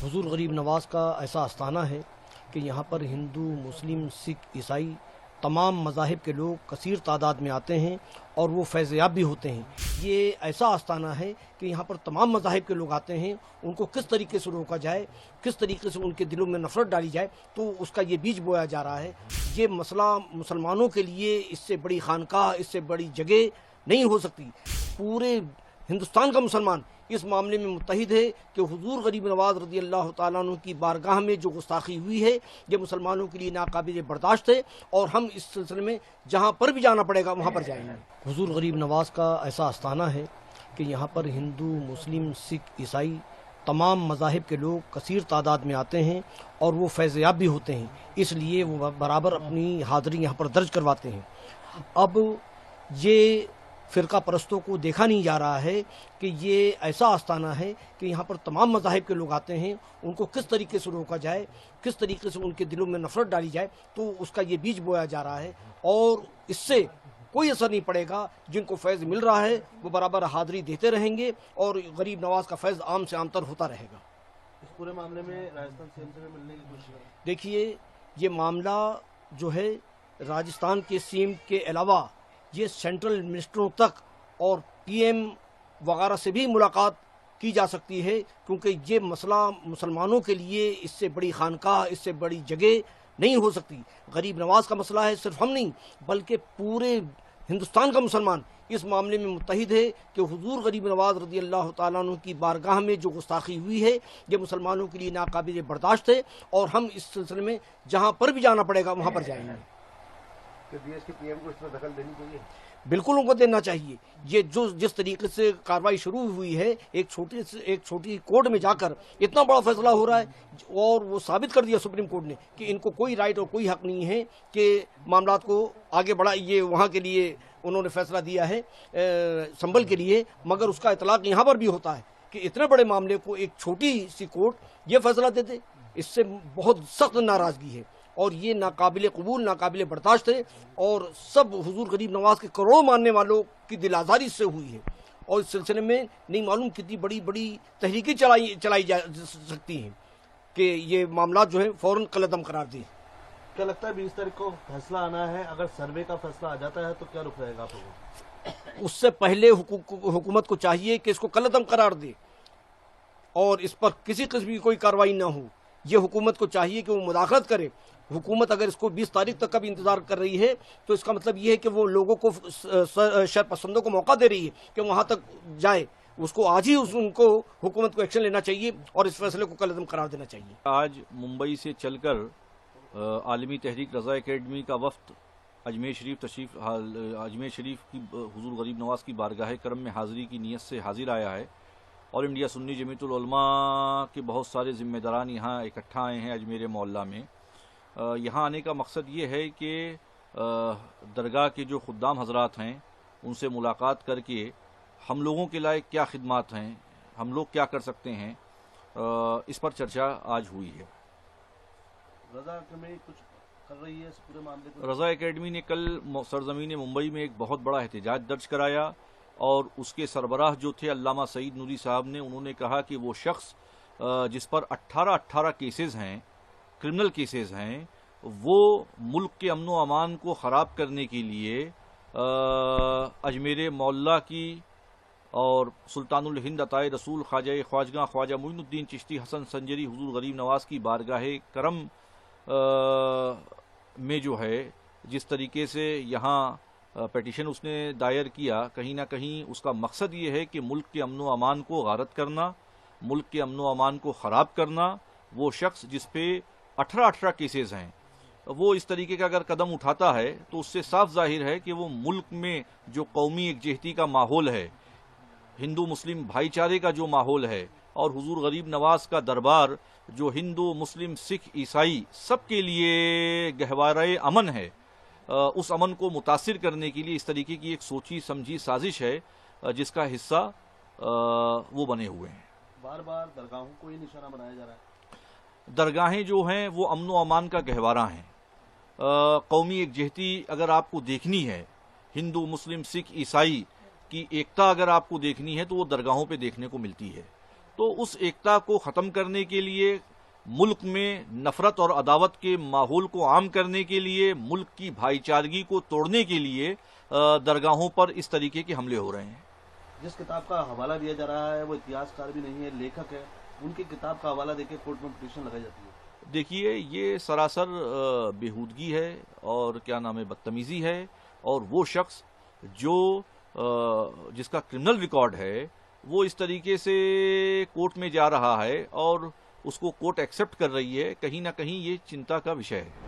حضور غریب نواز کا ایسا آستانہ ہے کہ یہاں پر ہندو، مسلم، سکھ، عیسائی تمام مذاہب کے لوگ کثیر تعداد میں آتے ہیں اور وہ فیض یاب بھی ہوتے ہیں۔ یہ ایسا آستانہ ہے کہ یہاں پر تمام مذاہب کے لوگ آتے ہیں، ان کو کس طریقے سے روکا جائے، کس طریقے سے ان کے دلوں میں نفرت ڈالی جائے، تو اس کا یہ بیج بویا جا رہا ہے۔ یہ مسئلہ مسلمانوں کے لیے اس سے بڑی خانقاہ، اس سے بڑی جگہ نہیں ہو سکتی۔ پورے ہندوستان کا مسلمان اس معاملے میں متحد ہے کہ حضور غریب نواز رضی اللہ تعالیٰ عنہ کی بارگاہ میں جو گستاخی ہوئی ہے یہ مسلمانوں کے لیے ناقابل برداشت ہے، اور ہم اس سلسلے میں جہاں پر بھی جانا پڑے گا وہاں پر جائیں گے۔ حضور غریب نواز کا ایسا آستانہ ہے کہ یہاں پر ہندو، مسلم، سکھ، عیسائی تمام مذاہب کے لوگ کثیر تعداد میں آتے ہیں اور وہ فیض یاب بھی ہوتے ہیں، اس لیے وہ برابر اپنی حاضری یہاں پر درج کرواتے ہیں۔ اب یہ فرقہ پرستوں کو دیکھا نہیں جا رہا ہے کہ یہ ایسا آستانہ ہے کہ یہاں پر تمام مذاہب کے لوگ آتے ہیں، ان کو کس طریقے سے روکا جائے، کس طریقے سے ان کے دلوں میں نفرت ڈالی جائے، تو اس کا یہ بیج بویا جا رہا ہے، اور اس سے کوئی اثر نہیں پڑے گا۔ جن کو فیض مل رہا ہے وہ برابر حاضری دیتے رہیں گے اور غریب نواز کا فیض عام سے عام تر ہوتا رہے گا۔ اس پورے معاملے میں راجستھان سی ایم سے ملنے کی کوشش کریں۔ دیکھیے، یہ معاملہ جو ہے راجستھان کے سی ایم کے علاوہ یہ سینٹرل منسٹروں تک اور پی ایم وغیرہ سے بھی ملاقات کی جا سکتی ہے، کیونکہ یہ مسئلہ مسلمانوں کے لیے اس سے بڑی خانقاہ، اس سے بڑی جگہ نہیں ہو سکتی۔ غریب نواز کا مسئلہ ہے، صرف ہم نہیں بلکہ پورے ہندوستان کا مسلمان اس معاملے میں متحد ہے کہ حضور غریب نواز رضی اللہ تعالیٰ عنہ کی بارگاہ میں جو گستاخی ہوئی ہے یہ مسلمانوں کے لیے ناقابل برداشت ہے، اور ہم اس سلسلے میں جہاں پر بھی جانا پڑے گا وہاں پر جائیں گے۔ کہ دیش کے پی ایم کو اس میں دخل دینی چاہیے؟ بالکل ان کو دینا چاہیے۔ یہ جس طریقے سے کارروائی شروع ہوئی ہے، ایک چھوٹی کورٹ میں جا کر اتنا بڑا فیصلہ ہو رہا ہے، اور وہ ثابت کر دیا سپریم کورٹ نے کہ ان کو کوئی رائٹ اور کوئی حق نہیں ہے کہ معاملات کو آگے بڑھائیں۔ یہ وہاں کے لیے انہوں نے فیصلہ دیا ہے سنبھل کے لیے، مگر اس کا اطلاق یہاں پر بھی ہوتا ہے کہ اتنے بڑے معاملے کو ایک چھوٹی سی کورٹ یہ فیصلہ دے دے، اس سے بہت سخت ناراضگی ہے، اور یہ ناقابل قبول، ناقابل برداشت ہے، اور سب حضور غریب نواز کے کروڑوں ماننے والوں کی دل آزاری اس سے ہوئی ہے، اور اس سلسلے میں نہیں معلوم کتنی بڑی بڑی تحریکیں چلائی جا سکتی ہیں کہ یہ معاملات جو ہیں فوراً قلعدم قرار دیں۔ کیا لگتا ہے 20 تاریخ کو فیصلہ آنا ہے؟ اگر سروے کا فیصلہ آ جاتا ہے تو کیا رخ رہے گا آپ لوگوں؟ اس سے پہلے حکومت کو چاہیے کہ اس کو قلعدم قرار دے اور اس پر کسی قسم کی کوئی کارروائی نہ ہو۔ یہ حکومت کو چاہیے کہ وہ مداخلت کرے۔ حکومت اگر اس کو 20 تاریخ تک کا بھی انتظار کر رہی ہے تو اس کا مطلب یہ ہے کہ وہ لوگوں کو، شر پسندوں کو موقع دے رہی ہے کہ وہاں تک جائے۔ اس کو آج ہی ان کو حکومت کو ایکشن لینا چاہیے اور اس فیصلے کو کالعدم قرار دینا چاہیے۔ آج ممبئی سے چل کر عالمی تحریک رضا اکیڈمی کا وفد اجمیر شریف کی حضور غریب نواز کی بارگاہ کرم میں حاضری کی نیت سے حاضر آیا ہے، اور انڈیا سنی جمعیت العلماء کے بہت سارے ذمہ داران یہاں اکٹھا آئے ہیں اجمیر معلیٰ میں۔ یہاں آنے کا مقصد یہ ہے کہ درگاہ کے جو خدام حضرات ہیں ان سے ملاقات کر کے ہم لوگوں کے لائق کیا خدمات ہیں، ہم لوگ کیا کر سکتے ہیں، اس پر چرچا آج ہوئی ہے۔ رضا اکیڈمی کچھ کر رہی ہے اس پورے معاملے کو؟ رضا اکیڈمی نے کل سرزمین ممبئی میں ایک بہت بڑا احتجاج درج کرایا، اور اس کے سربراہ جو تھے علامہ سعید نوری صاحب نے، انہوں نے کہا کہ وہ شخص جس پر 18 کیسز ہیں، کرمنل کیسز ہیں، وہ ملک کے امن و امان کو خراب کرنے کے لیے اجمیر معلیٰ کی اور سلطان الہند عطائے رسول خواجہ معین الدین چشتی حسن سنجری حضور غریب نواز کی بارگاہ کرم میں جو ہے جس طریقے سے یہاں پیٹیشن اس نے دائر کیا، کہیں نہ کہیں اس کا مقصد یہ ہے کہ ملک کے امن و امان کو غارت کرنا، ملک کے امن و امان کو خراب کرنا۔ وہ شخص جس پہ 18 کیسز ہیں وہ اس طریقے کا اگر قدم اٹھاتا ہے تو اس سے صاف ظاہر ہے کہ وہ ملک میں جو قومی یکجہتی کا ماحول ہے، ہندو مسلم بھائی چارے کا جو ماحول ہے، اور حضور غریب نواز کا دربار جو ہندو، مسلم، سکھ، عیسائی سب کے لیے گہوارۂ امن ہے، اس امن کو متاثر کرنے کے لیے اس طریقے کی ایک سوچی سمجھی سازش ہے جس کا حصہ وہ بنے ہوئے ہیں۔ بار بار درگاہوں کو ہی نشانہ بنایا جا رہا ہے۔ درگاہیں جو ہیں وہ امن و امان کا گہوارہ ہیں۔ قومی یکجہتی اگر آپ کو دیکھنی ہے، ہندو، مسلم، سکھ، عیسائی کی ایکتا اگر آپ کو دیکھنی ہے تو وہ درگاہوں پہ دیکھنے کو ملتی ہے۔ تو اس ایکتا کو ختم کرنے کے لیے، ملک میں نفرت اور عداوت کے ماحول کو عام کرنے کے لیے، ملک کی بھائی چارگی کو توڑنے کے لیے درگاہوں پر اس طریقے کے حملے ہو رہے ہیں۔ جس کتاب کا حوالہ دیا جا رہا ہے وہ اتہاسکار بھی نہیں ہے، لیکھک ہے، ان کی کتاب کا حوالہ دے کے کورٹ میں پٹیشن لگائی جاتی ہے۔ دیکھیے، یہ سراسر بےہودگی ہے اور کیا نام ہے، بدتمیزی ہے، اور وہ شخص جو جس کا کرمنل ریکارڈ ہے وہ اس طریقے سے کورٹ میں جا رہا ہے اور اس کو کورٹ ایکسپٹ کر رہی ہے، کہیں نہ کہیں یہ چنتا کا وشے ہے۔